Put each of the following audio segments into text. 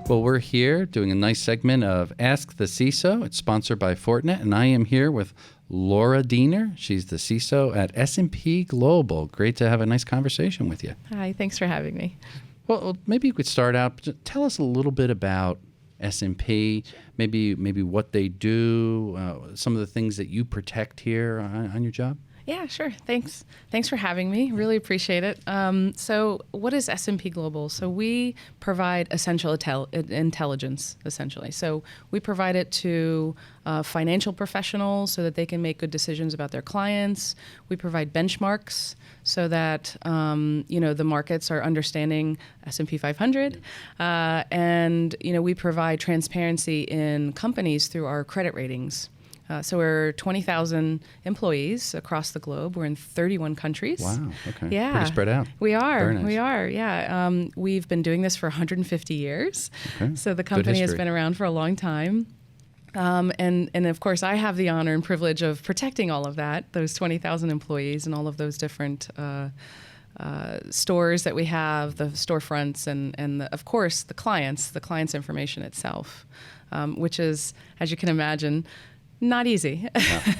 Well, we're here doing a nice segment of Ask the CISO. It's sponsored by Fortinet, and I am here with Laura Diener. She's the CISO at S&P Global. Great to have a nice conversation with you. Hi, thanks for having me. Well, maybe you could start out. Tell us a little bit about S&P, maybe what they do, some of the things that you protect here on your job. Yeah, sure. Thanks for having me. Really appreciate it. So what is S&P Global? So we provide essential intelligence, essentially. So we provide it to financial professionals so that they can make good decisions about their clients. We provide benchmarks so that the markets are understanding S&P 500. And we provide transparency in companies through our credit ratings. So we're 20,000 employees across the globe. We're in 31 countries. Wow. Okay. Yeah. Pretty spread out. We are. Very nice. We are. Yeah. We've been doing this for 150 years. Okay. So the company has been around for a long time. And of course, I have the honor and privilege of protecting all of that, those 20,000 employees and all of those different stores that we have, the storefronts, and of course, the client's information itself, which is, as you can imagine, not easy.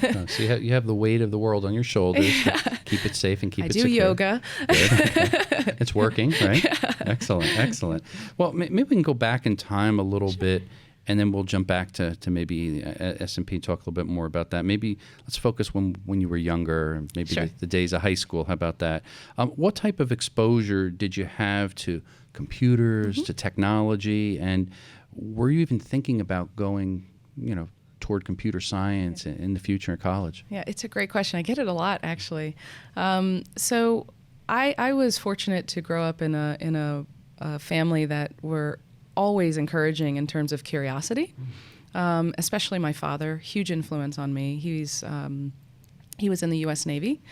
No. So you have the weight of the world on your shoulders to keep it safe and keep it secure. I do yoga. Okay. It's working, right? Yeah. Excellent. Well, maybe we can go back in time a little bit, and then we'll jump back to maybe S&P, talk a little bit more about that. Maybe let's focus when you were younger, maybe Sure. the days of high school. How about that? What type of exposure did you have to computers, to technology, and were you even thinking about going, toward computer science in the future in college? Yeah, it's a great question. I get it a lot, actually. So I was fortunate to grow up in a family that were always encouraging in terms of curiosity, especially my father. Huge influence on me. He was in the U.S. Navy.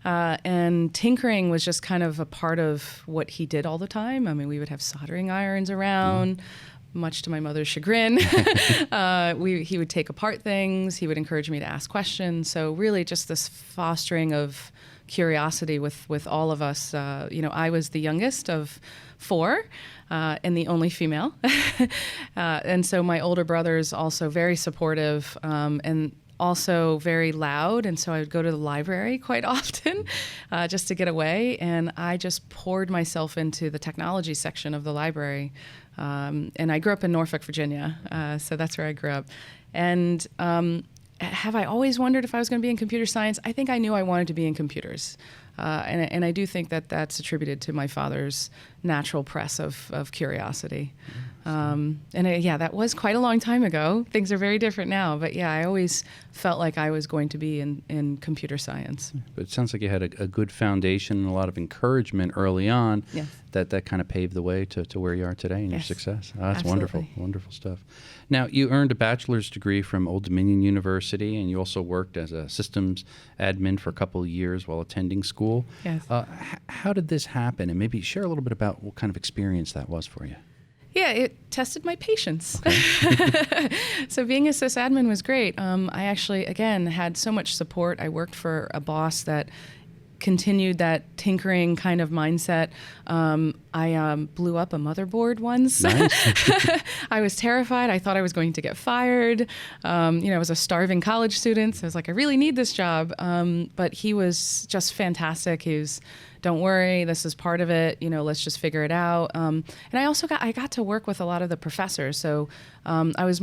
And tinkering was just kind of a part of what he did all the time. I mean, we would have soldering irons around. Much to my mother's chagrin. He would take apart things. He would encourage me to ask questions. So really just this fostering of curiosity with all of us. I was the youngest of four and the only female. And so my older brother is also very supportive and also very loud. And so I would go to the library quite often just to get away. And I just poured myself into the technology section of the library. And I grew up in Norfolk, Virginia, so that's where I grew up. And have I always wondered if I was going to be in computer science? I think I knew I wanted to be in computers. And I do think that that's attributed to my father's natural press of curiosity. That was quite a long time ago. Things are very different now. But yeah, I always felt like I was going to be in computer science. But it sounds like you had a good foundation and a lot of encouragement early on. Yes. That kind of paved the way to where you are today and your success. Oh, that's Absolutely. Wonderful stuff. Now, you earned a bachelor's degree from Old Dominion University, and you also worked as a systems admin for a couple of years while attending school. Yes. How did this happen? And maybe share a little bit about what kind of experience that was for you. Yeah, it tested my patience. Okay. So being a sysadmin was great. I actually, again, had so much support. I worked for a boss that continued that tinkering kind of mindset. I blew up a motherboard once. Nice. I was terrified. I thought I was going to get fired. I was a starving college student, so I was like, I really need this job. But he was just fantastic. He was, don't worry, this is part of it. Let's just figure it out. And I also got to work with a lot of the professors. So I was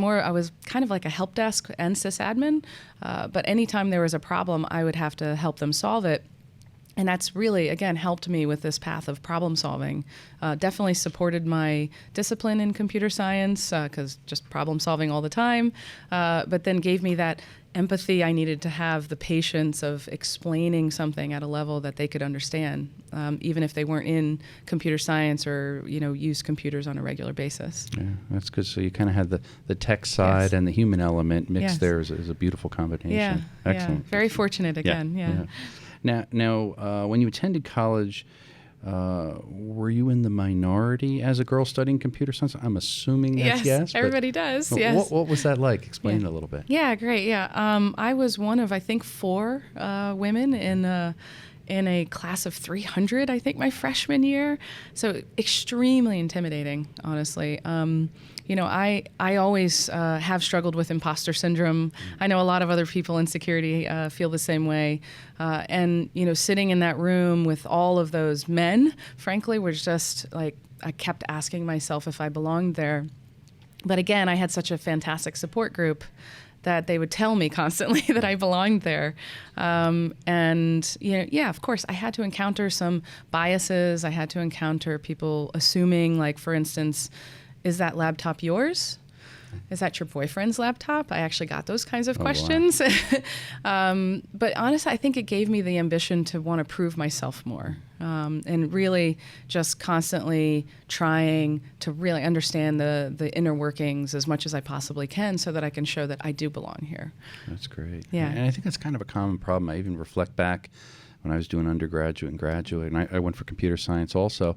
kind of like a help desk and sysadmin. But anytime there was a problem, I would have to help them solve it. And that's really, again, helped me with this path of problem solving. Definitely supported my discipline in computer science because just problem solving all the time. But then gave me that empathy I needed to have, the patience of explaining something at a level that they could understand, even if they weren't in computer science or use computers on a regular basis. Yeah, that's good. So you kind of had the tech side and the human element mixed there is a beautiful combination. Yeah, excellent. Yeah. Very fortunate again. Yeah. Now, when you attended college, were you in the minority as a girl studying computer science? I'm assuming that's yes. Everybody does. Yes. What was that like? Explain it a little bit. Yeah, great. Yeah, I was one of I think 4 women in a class of 300, I think, my freshman year. So extremely intimidating, honestly. I always have struggled with imposter syndrome. I know a lot of other people in security feel the same way. And sitting in that room with all of those men, frankly, was just like, I kept asking myself if I belonged there. But again, I had such a fantastic support group that they would tell me constantly that I belonged there. Of course, I had to encounter some biases. I had to encounter people assuming, like, for instance, is that laptop yours? Is that your boyfriend's laptop? I actually got those kinds of questions. Wow. But honestly, I think it gave me the ambition to want to prove myself more, and really just constantly trying to really understand the inner workings as much as I possibly can so that I can show that I do belong here. That's great. Yeah. And I think that's kind of a common problem. I even reflect back when I was doing undergraduate and graduate, and I went for computer science also.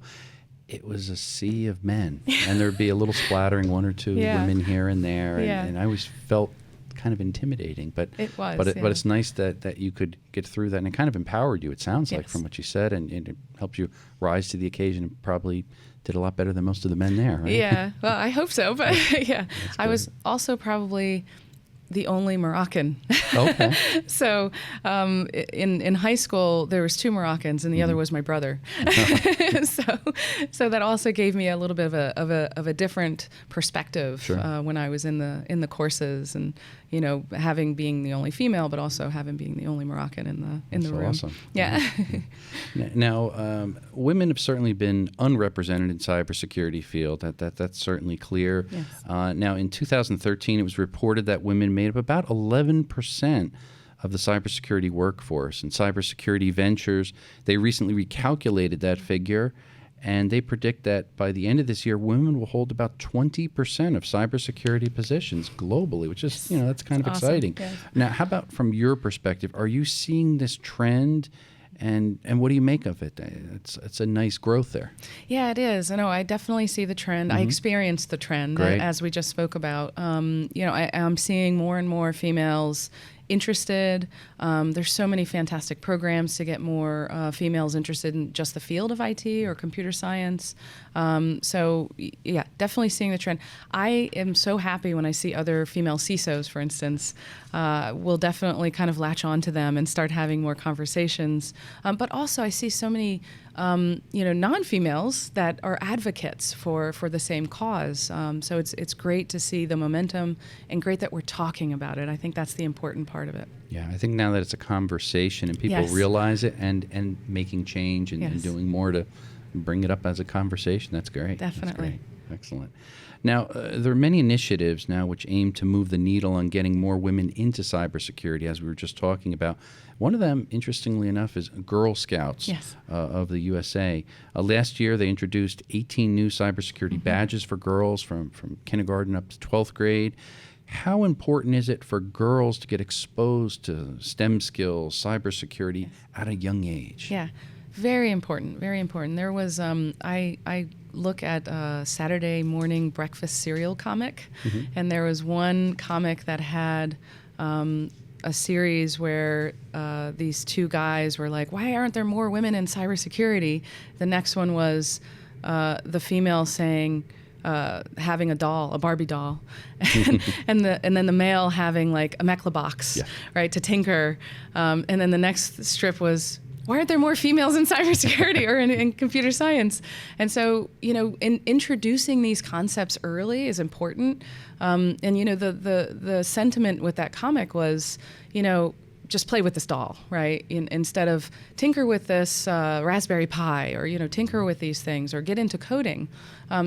It was a sea of men, and there'd be a little splattering, one or two women here and there, and I always felt kind of intimidating. But it was, but it's nice that you could get through that, and it kind of empowered you. It sounds like from what you said, and it helped you rise to the occasion, and probably did a lot better than most of the men there. Right? Yeah, well, I hope so. But I was also probably the only Moroccan. Okay. So in high school, there was 2 Moroccans, and the other was my brother. So that also gave me a little bit of a different perspective when I was in the courses, and having being the only female, but also having being the only Moroccan in the room. Awesome. Yeah. Now, women have certainly been underrepresented in cybersecurity field. That's certainly clear. Yes. Now, in 2013, it was reported that women made up about 11% of the cybersecurity workforce. And Cybersecurity Ventures, they recently recalculated that figure, and they predict that by the end of this year, women will hold about 20% of cybersecurity positions globally, which is, that's kind of awesome. exciting. Yes. Now, how about from your perspective? Are you seeing this trend? And what do you make of it? It's a nice growth there. Yeah, it is. I definitely see the trend. I experienced the trend, as we just spoke about. I'm seeing more and more females interested. There's so many fantastic programs to get more females interested in just the field of IT or computer science. Definitely seeing the trend. I am so happy when I see other female CISOs, for instance. We'll definitely kind of latch on to them and start having more conversations. But also I see so many non-females that are advocates for the same cause. So it's great to see the momentum, and great that we're talking about it. I think that's the important part of it. Yeah, I think now that it's a conversation and people realize it and making change and doing more to bring it up as a conversation, that's great. Definitely. That's great. Excellent. Now, there are many initiatives now which aim to move the needle on getting more women into cybersecurity, as we were just talking about. One of them, interestingly enough, is Girl Scouts of the USA. Last year, they introduced 18 new cybersecurity badges for girls from kindergarten up to 12th grade. How important is it for girls to get exposed to STEM skills, cybersecurity at a young age? Yeah, very important, very important. There was, I look at a Saturday morning breakfast cereal comic, and there was one comic that had a series where these 2 guys were like, why aren't there more women in cybersecurity? The next one was the female saying, having a doll, a Barbie doll, and then the male having like a Mechla box, right, to tinker. And then the next strip was, why aren't there more females in cybersecurity or in computer science? And so, in introducing these concepts early is important. And the sentiment with that comic was, just play with this doll, right? Instead of tinker with this Raspberry Pi, or tinker with these things, or get into coding.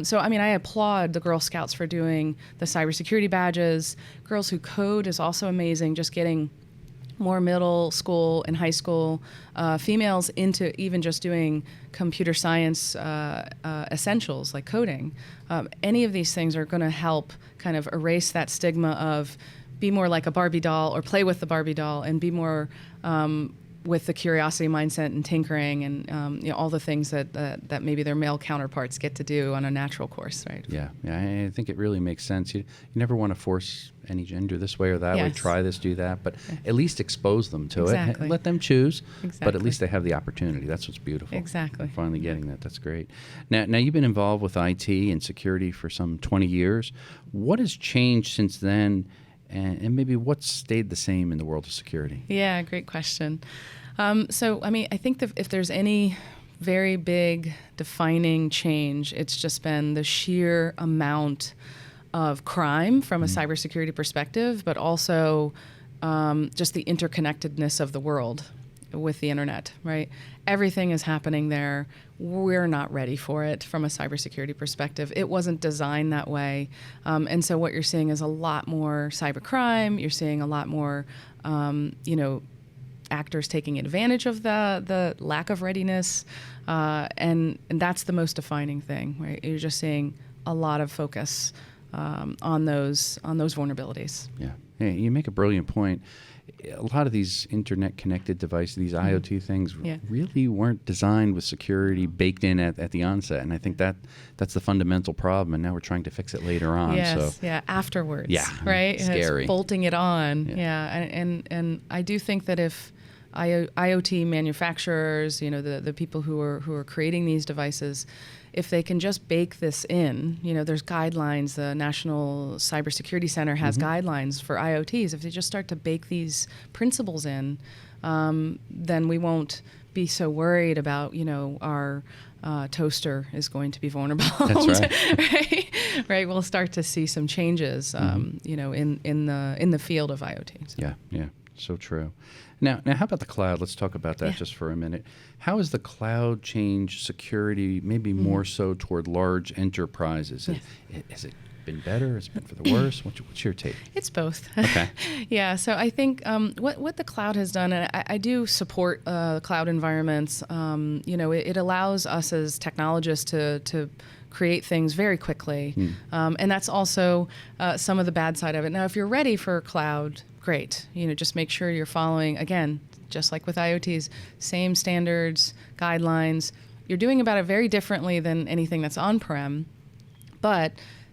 So I applaud the Girl Scouts for doing the cybersecurity badges. Girls Who Code is also amazing. Just getting more middle school and high school females into even just doing computer science essentials like coding. Any of these things are going to help kind of erase that stigma of be more like a Barbie doll or play with the Barbie doll, and be more with the curiosity mindset and tinkering and all the things that maybe their male counterparts get to do on a natural course, right? Yeah, I think it really makes sense. You never want to force any gender this way or that way, Yes. try this, do that, but at least expose them to Exactly. it. Let them choose, but Exactly. at least they have the opportunity. That's what's beautiful. Exactly. Finally getting that. That's great. Now you've been involved with IT and security for some 20 years. What has changed since then, and maybe what's stayed the same in the world of security? Yeah, great question. I think that if there's any very big defining change, it's just been the sheer amount of crime from a cybersecurity perspective, but also just the interconnectedness of the world with the internet, right? Everything is happening there. We're not ready for it from a cybersecurity perspective. It wasn't designed that way. And so what you're seeing is a lot more cybercrime. You're seeing a lot more, actors taking advantage of the lack of readiness. And that's the most defining thing, right? You're just seeing a lot of focus on those vulnerabilities. Yeah. Hey, you make a brilliant point. A lot of these internet-connected devices, these IoT things, really weren't designed with security baked in at the onset, and I think that's the fundamental problem. And now we're trying to fix it later on. Yes, so. afterwards. Yeah, right. scary. It's bolting it on. And I do think that if IoT manufacturers, the people who are creating these devices, if they can just bake this in, there's guidelines. The National Cybersecurity Center has guidelines for IoTs. If they just start to bake these principles in, then we won't be so worried about, our toaster is going to be vulnerable. That's right. Right. We'll start to see some changes, in the field of IoT. So. Yeah. So true. Now, how about the cloud? Let's talk about that just for a minute. How has the cloud changed security, maybe more so toward large enterprises? Yes. Has it been better? Has it been for the worse? What's your take? It's both. Okay. Yeah. So I think what the cloud has done, and I do support cloud environments. It allows us as technologists to create things very quickly, and that's also some of the bad side of it. Now, if you're ready for cloud, great. Just make sure you're following, again, just like with IoTs, same standards, guidelines. You're doing about it very differently than anything that's on-prem, but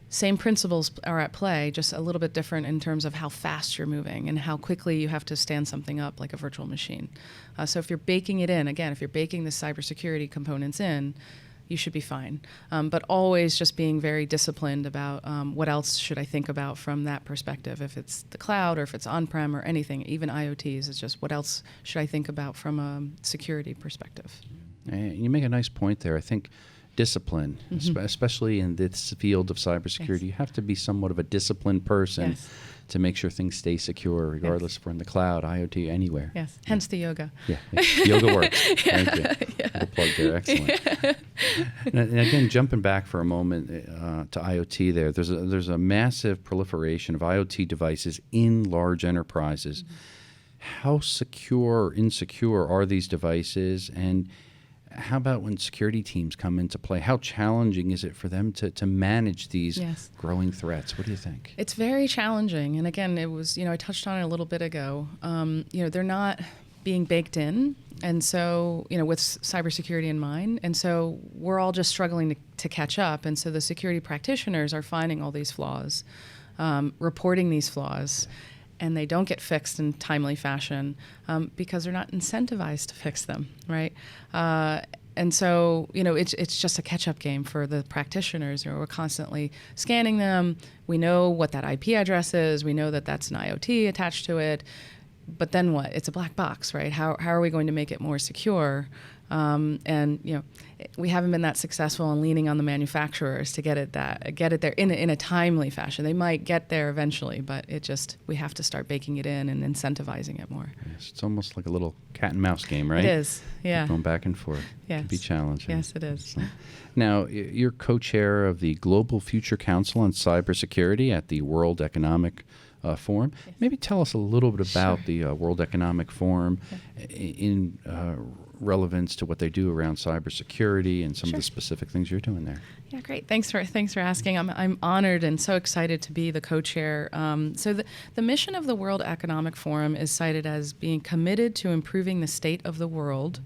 same principles are at play, just a little bit different in terms of how fast you're moving and how quickly you have to stand something up like a virtual machine. So if you're baking it in, again, if you're baking the cybersecurity components in, you should be fine. But always just being very disciplined about what else should I think about from that perspective. If it's the cloud or if it's on-prem or anything, even IoTs, it's just what else should I think about from a security perspective. You make a nice point there. I think discipline, especially in this field of cybersecurity, you have to be somewhat of a disciplined person to make sure things stay secure, regardless if we're in the cloud, IoT, anywhere. Yes, hence the yoga. Yeah. Yoga works. Thank you. Little plug there. Excellent. And again, jumping back for a moment to IoT there, there's a massive proliferation of IoT devices in large enterprises. How secure or insecure are these devices? And how about when security teams come into play? How challenging is it for them to manage these growing threats? What do you think? It's very challenging. And again, it was, I touched on it a little bit ago. They're not being baked in. And so, with cybersecurity in mind. And so we're all just struggling to catch up. And so the security practitioners are finding all these flaws, reporting these flaws. And they don't get fixed in timely fashion because they're not incentivized to fix them, right? And so, it's just a catch-up game for the practitioners. We're constantly scanning them. We know what that IP address is. We know that that's an IoT attached to it. But then what? It's a black box, right? How are we going to make it more secure? We haven't been that successful in leaning on the manufacturers to get it there in a timely fashion. They might get there eventually, but we have to start baking it in and incentivizing it more. Yes, it's almost like a little cat and mouse game, right? It is, yeah. Going back and forth. Yes. It can be challenging. Yes, it is. Now, you're co-chair of the Global Future Council on Cybersecurity at the World Economic Forum. Yes. Maybe tell us a little bit about Sure. the World Economic Forum in relevance to what they do around cybersecurity and some of Sure. the specific things you're doing there. Yeah, great. Thanks for asking. I'm honored and so excited to be the co-chair. So the mission of the World Economic Forum is cited as being committed to improving the state of the world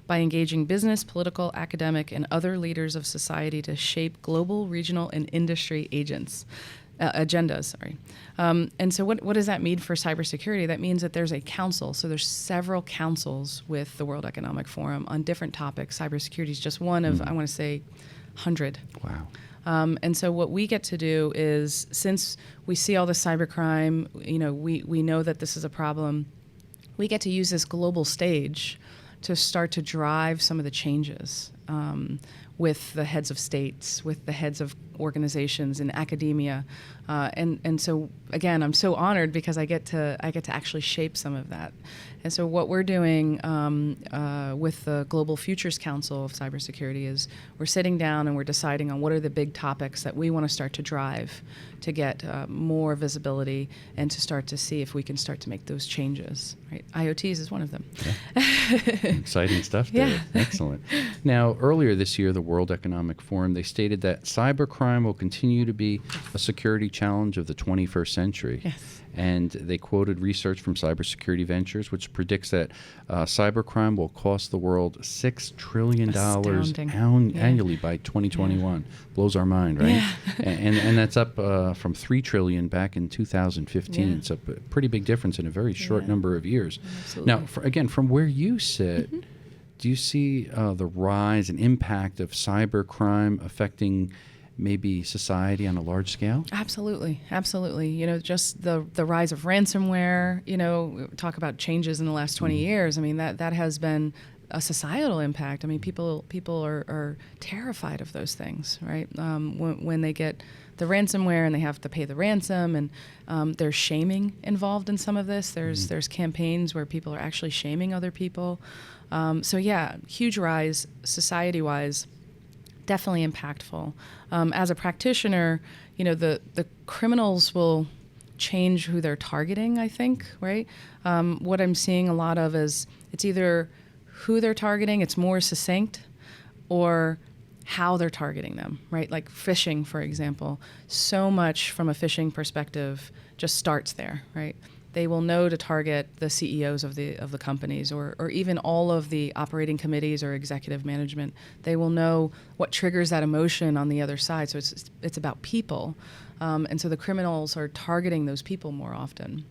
by engaging business, political, academic, and other leaders of society to shape global, regional, and industry agendas. Sorry. And so what does that mean for cybersecurity? That means that there's a council. So there's several councils with the World Economic Forum on different topics. Cybersecurity is just one of, I want to say, 100. Wow. And so what we get to do is, since we see all the cybercrime, we know that this is a problem, we get to use this global stage to start to drive some of the changes with the heads of states, with the heads of organizations in academia, and so again, I'm so honored because I get to actually shape some of that. And so what we're doing with the Global Futures Council of Cybersecurity is we're sitting down and we're deciding on what are the big topics that we want to start to drive to get more visibility and to start to see if we can start to make those changes. Right? IoTs is one of them. Yeah. Exciting stuff there. Yeah. Excellent. Now, earlier this year, the World Economic Forum, they stated that cybercrime will continue to be a security challenge of the 21st century. Yes. And they quoted research from Cybersecurity Ventures, which predicts that cybercrime will cost the world $6 trillion Astounding. Annually by 2021. Blows our mind, right? Yeah. and that's up from $3 trillion back in 2015. Yeah. It's a pretty big difference in a very short Yeah. number of years. Absolutely. Now, again, from where you sit, do you see the rise and impact of cybercrime affecting maybe society on a large scale? Absolutely. Just the rise of ransomware, talk about changes in the last 20 years. I mean, that has been a societal impact. I mean, people are terrified of those things, right? When they get the ransomware and they have to pay the ransom, and there's shaming involved in some of this. There's campaigns where people are actually shaming other people. So yeah, huge rise society-wise. Definitely impactful. As a practitioner, the criminals will change who they're targeting, I think, right? What I'm seeing a lot of is it's either who they're targeting, it's more succinct, or how they're targeting them, right? Like phishing, for example. So much from a phishing perspective just starts there, right? They will know to target the CEOs of the companies, or even all of the operating committees or executive management. They will know what triggers that emotion on the other side. So it's about people, and so the criminals are targeting those people more often,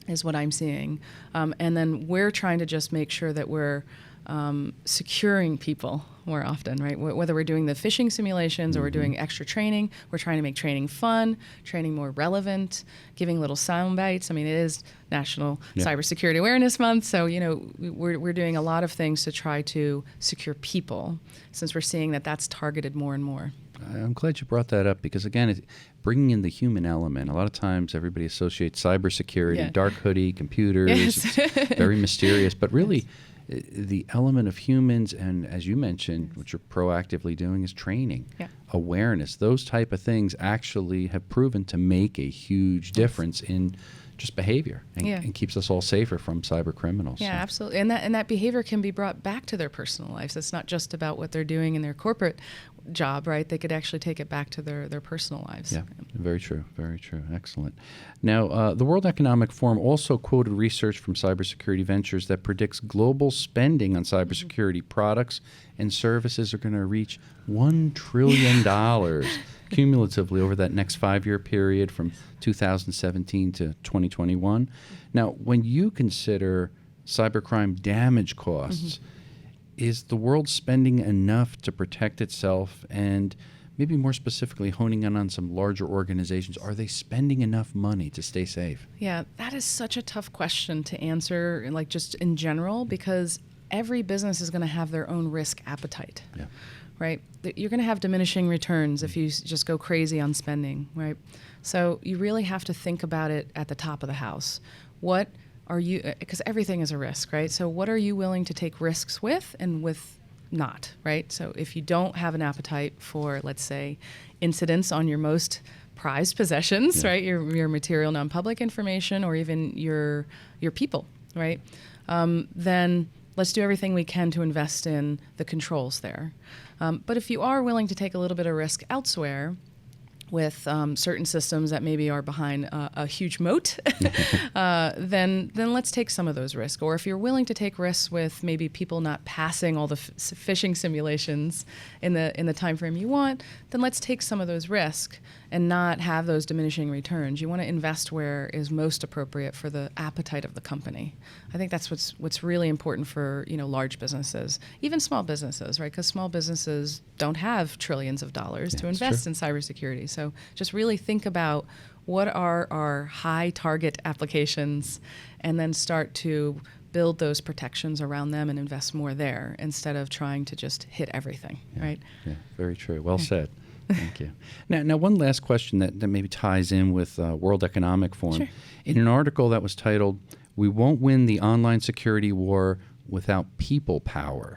is what I'm seeing. And then we're trying to just make sure that we're securing people more often, right? Whether we're doing the phishing simulations or we're doing extra training, we're trying to make training fun, training more relevant, giving little sound bites. I mean, it is National Cybersecurity Awareness Month, so we're doing a lot of things to try to secure people, since we're seeing that that's targeted more and more. I'm glad you brought that up because, again, bringing in the human element. A lot of times everybody associates cybersecurity, dark hoodie, computers. Yes. It's very mysterious, but really the element of humans, and as you mentioned, what you're proactively doing is training, awareness. Those type of things actually have proven to make a huge difference in just behavior and keeps us all safer from cyber criminals. Yeah, absolutely. And that behavior can be brought back to their personal lives. It's not just about what they're doing in their corporate job, right? They could actually take it back to their personal lives. Yeah, very true, very true. Excellent. Now, the World Economic Forum also quoted research from Cybersecurity Ventures that predicts global spending on cybersecurity products and services are going to reach $1 trillion cumulatively over that next 5-year period from 2017 to 2021. Now, when you consider cybercrime damage costs, is the world spending enough to protect itself? And maybe more specifically, honing in on some larger organizations, are they spending enough money to stay safe? Yeah, that is such a tough question to answer, like just in general, because every business is going to have their own risk appetite. Yeah. Right? You're going to have diminishing returns if you just go crazy on spending, right? So you really have to think about it at the top of the house. What are you, because everything is a risk, right? So what are you willing to take risks with and with not, right? So if you don't have an appetite for, let's say, incidents on your most prized possessions, Yeah. right? Your material non-public information, or even your people, right? Then let's do everything we can to invest in the controls there. But if you are willing to take a little bit of risk elsewhere, with certain systems that maybe are behind a huge moat, then let's take some of those risks. Or if you're willing to take risks with maybe people not passing all the phishing simulations in the time frame you want, then let's take some of those risks and not have those diminishing returns. You want to invest where is most appropriate for the appetite of the company. I think that's what's really important for large businesses, even small businesses, right? Because small businesses don't have trillions of dollars to invest in cybersecurity. So just really think about what are our high target applications, and then start to build those protections around them and invest more there instead of trying to just hit everything, right? Yeah, very true. Well said. Thank you. Now, one last question that maybe ties in with World Economic Forum. Sure. In an article that was titled, "We Won't Win the Online Security War Without People Power."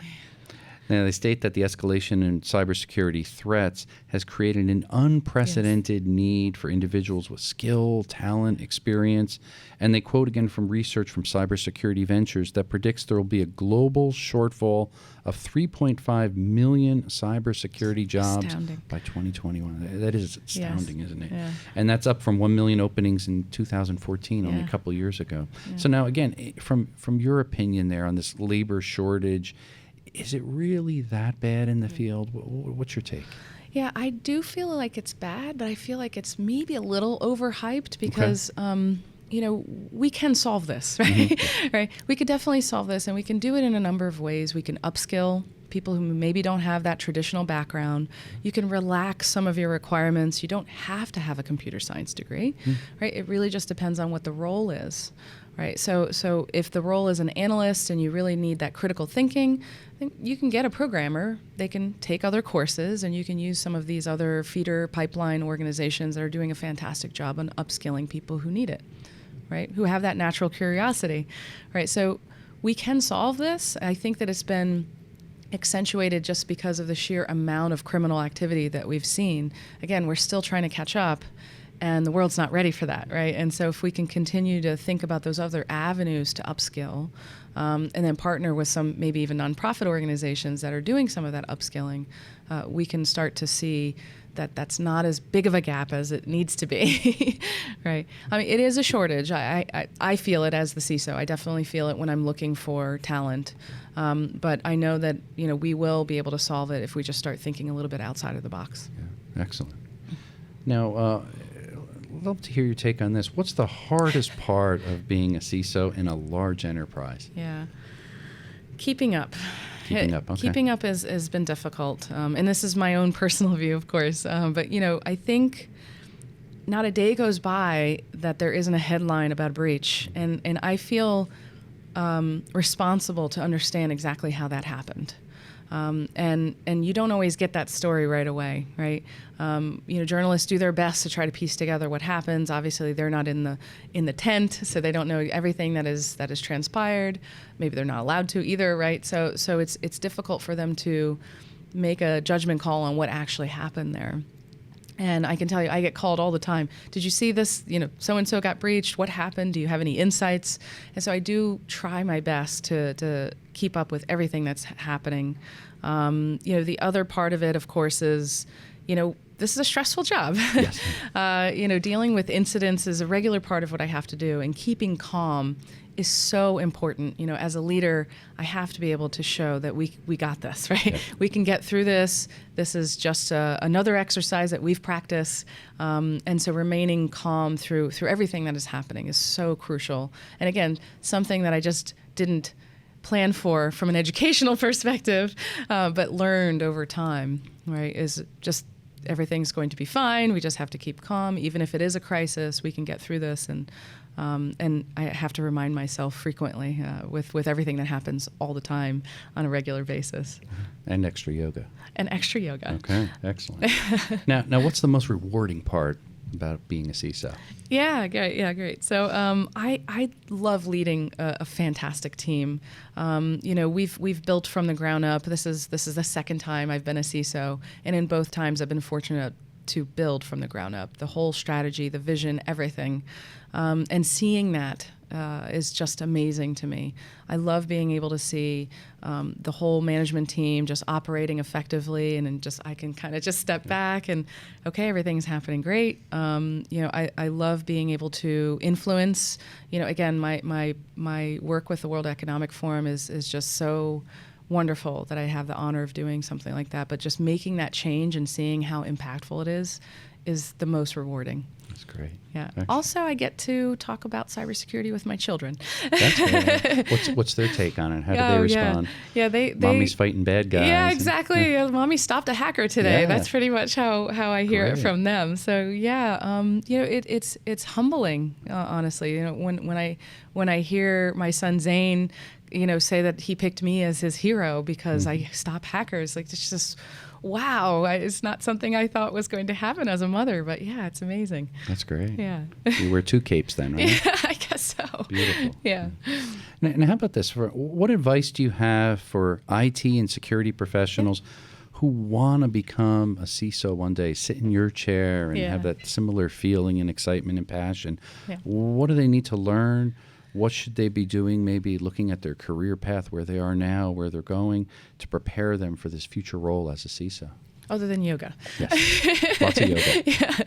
Now, they state that the escalation in cybersecurity threats has created an unprecedented need for individuals with skill, talent, experience. And they quote again from research from Cybersecurity Ventures that predicts there will be a global shortfall of 3.5 million cybersecurity jobs Astounding. by 2021. That is astounding, isn't it? Yeah. And that's up from 1 million openings in 2014, only a Yeah. couple years ago. Yeah. So now, again, from your opinion there on this labor shortage, is it really that bad in the field? What's your take? Yeah, I do feel like it's bad, but I feel like it's maybe a little overhyped because, we can solve this, right? Mm-hmm. Right? We could definitely solve this, and we can do it in a number of ways. We can upskill people who maybe don't have that traditional background. You can relax some of your requirements. You don't have to have a computer science degree, right? It really just depends on what the role is. Right. So if the role is an analyst and you really need that critical thinking, then you can get a programmer. They can take other courses, and you can use some of these other feeder pipeline organizations that are doing a fantastic job on upskilling people who need it, right? Who have that natural curiosity, right? So we can solve this. I think that it's been accentuated just because of the sheer amount of criminal activity that we've seen. Again, we're still trying to catch up, and the world's not ready for that, right? And so if we can continue to think about those other avenues to upskill, and then partner with some maybe even nonprofit organizations that are doing some of that upskilling, we can start to see that that's not as big of a gap as it needs to be, right? I mean, it is a shortage. I feel it as the CISO. I definitely feel it when I'm looking for talent. But I know that we will be able to solve it if we just start thinking a little bit outside of the box. Yeah, excellent. Now, I'd love to hear your take on this. What's the hardest part of being a CISO in a large enterprise? Yeah. Keeping up. Keeping up, okay. Keeping up has been difficult. And this is my own personal view, of course. But, I think not a day goes by that there isn't a headline about a breach. And I feel responsible to understand exactly how that happened. And you don't always get that story right away, right? Journalists do their best to try to piece together what happens. Obviously, they're not in the tent, so they don't know everything that is transpired. Maybe they're not allowed to either, right? So it's difficult for them to make a judgment call on what actually happened there. And I can tell you, I get called all the time. Did you see this? So-and-so got breached. What happened? Do you have any insights? And so I do try my best to keep up with everything that's happening. The other part of it, of course, is, this is a stressful job. Yes. Dealing with incidents is a regular part of what I have to do, and keeping calm is so important. As a leader, I have to be able to show that we got this, right? Yep. We can get through this. This is just another exercise that we've practiced. And so remaining calm through everything that is happening is so crucial. And again, something that I just didn't plan for from an educational perspective, but learned over time, right, is just everything's going to be fine. We just have to keep calm. Even if it is a crisis, we can get through this. And I have to remind myself frequently with everything that happens all the time on a regular basis. And extra yoga. And extra yoga. Okay, excellent. Now, what's the most rewarding part about being a CISO? Yeah, great. So I love leading a fantastic team. We've built from the ground up. This is the second time I've been a CISO, and in both times I've been fortunate to build from the ground up, the whole strategy, the vision, everything. And seeing that is just amazing to me. I love being able to see the whole management team just operating effectively, and then I can kind of just step back and, okay, everything's happening great. I love being able to influence. Again, my work with the World Economic Forum is just so wonderful that I have the honor of doing something like that. But just making that change and seeing how impactful it is the most rewarding. That's great. Yeah. Excellent. Also, I get to talk about cybersecurity with my children. That's great. What's their take on it? How do they respond? Yeah, they Mommy's fighting bad guys. Yeah, exactly. Mommy stopped a hacker today. Yeah. That's pretty much how I hear it from them. So yeah, it's humbling, honestly. When I hear my son Zane, say that he picked me as his hero because I stop hackers, like it's just. Wow, it's not something I thought was going to happen as a mother, but yeah, it's amazing. That's great. Yeah. You wear 2 capes then, right? Yeah, I guess so. Beautiful. Yeah. Now, how about this? What advice do you have for IT and security professionals who want to become a CISO one day, sit in your chair and have that similar feeling and excitement and passion? Yeah. What do they need to learn? What should they be doing, maybe looking at their career path, where they are now, where they're going, to prepare them for this future role as a CISO? Other than yoga. Yes, lots of yoga. Yeah.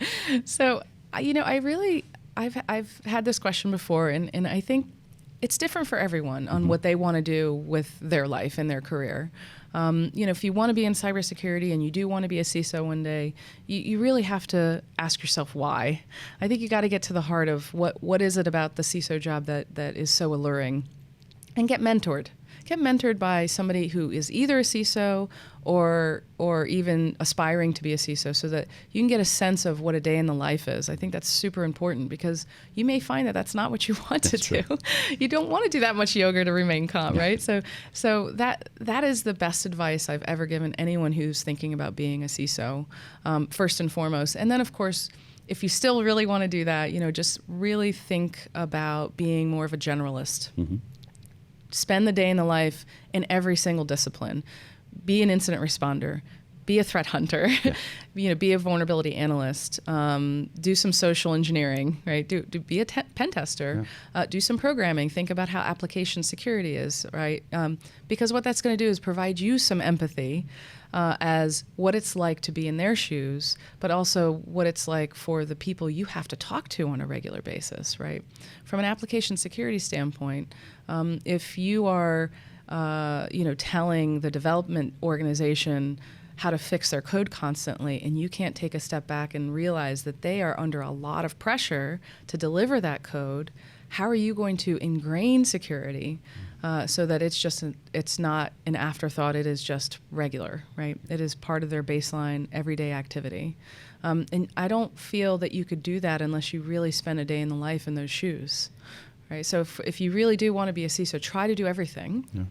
So, I've had this question before, and I think it's different for everyone on what they want to do with their life and their career. If you want to be in cybersecurity and you do want to be a CISO one day, you really have to ask yourself why. I think you got to get to the heart of what is it about the CISO job that is so alluring, and get mentored. Get mentored by somebody who is either a CISO or even aspiring to be a CISO, so that you can get a sense of what a day in the life is. I think that's super important, because you may find that that's not what you want to do. You don't want to do that much yoga to remain calm, right? So that is the best advice I've ever given anyone who's thinking about being a CISO, first and foremost. And then, of course, if you still really want to do that, just really think about being more of a generalist. Mm-hmm. Spend the day in the life in every single discipline. Be an incident responder. Be a threat hunter. Yeah. Be a vulnerability analyst. Do some social engineering, right? Be a pen tester. Yeah. Do some programming. Think about how application security is, right? Because what that's going to do is provide you some empathy as what it's like to be in their shoes, but also what it's like for the people you have to talk to on a regular basis, right? From an application security standpoint, if you are, telling the development organization how to fix their code constantly, and you can't take a step back and realize that they are under a lot of pressure to deliver that code, how are you going to ingrain security so that it's not an afterthought, it is just regular, right? It is part of their baseline everyday activity. And I don't feel that you could do that unless you really spend a day in the life in those shoes, right? So if you really do want to be a CISO, try to do everything. Yeah.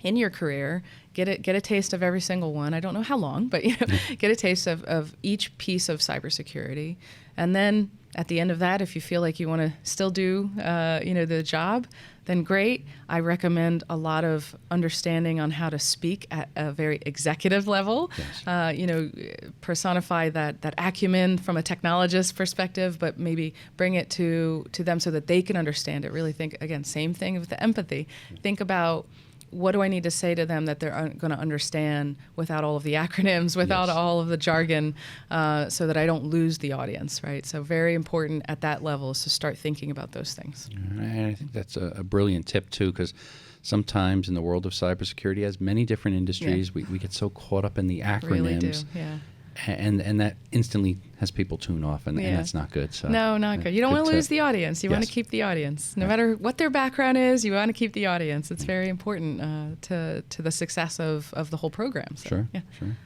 In your career, get a taste of every single one. I don't know how long, but get a taste of each piece of cybersecurity, and then at the end of that, if you feel like you want to still do the job, then great. I recommend a lot of understanding on how to speak at a very executive level. Yes. Personify that acumen from a technologist perspective, but maybe bring it to them so that they can understand it. Really think, again, same thing with the empathy. Think about, what do I need to say to them that they're going to understand without all of the acronyms, without all of the jargon, so that I don't lose the audience, right? So very important at that level is to start thinking about those things. And I think that's a brilliant tip, too, because sometimes in the world of cybersecurity, as many different industries, we get so caught up in the acronyms. Really do, yeah. And that instantly has people tune off, and that's not good. So no, not good. You don't want to lose the audience. You want to keep the audience. No matter what their background is, you want to keep the audience. It's very important to the success of the whole program. So, sure.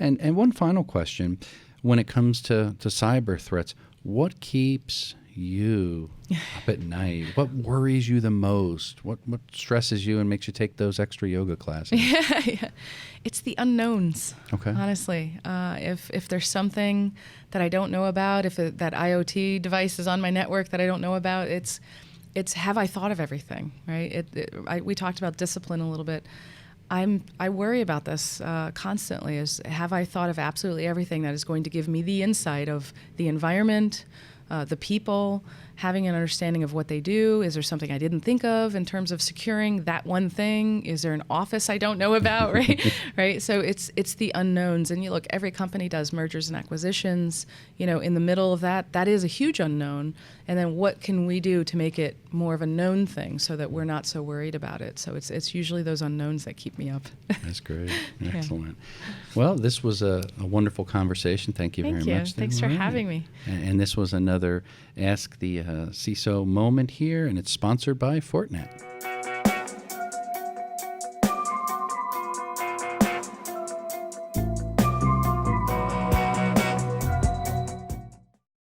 And one final question. When it comes to cyber threats, what keeps you up at night? What worries you the most? What stresses you and makes you take those extra yoga classes? Yeah. It's the unknowns. Okay. Honestly, if there's something that I don't know about, if that IoT device is on my network that I don't know about, it's have I thought of everything, right? We talked about discipline a little bit. I worry about this constantly. Have I thought of absolutely everything that is going to give me the insight of the environment, the people, having an understanding of what they do? Is there something I didn't think of in terms of securing that one thing? Is there an office I don't know about, right? Right. So it's the unknowns. And you look, every company does mergers and acquisitions. In the middle of that is a huge unknown. And then what can we do to make it more of a known thing so that we're not so worried about it? So it's usually those unknowns that keep me up. That's great. Excellent. Well, this was a wonderful conversation. Thank you very much. Thanks for having me. And this was another Ask the CISO moment here, and it's sponsored by Fortinet.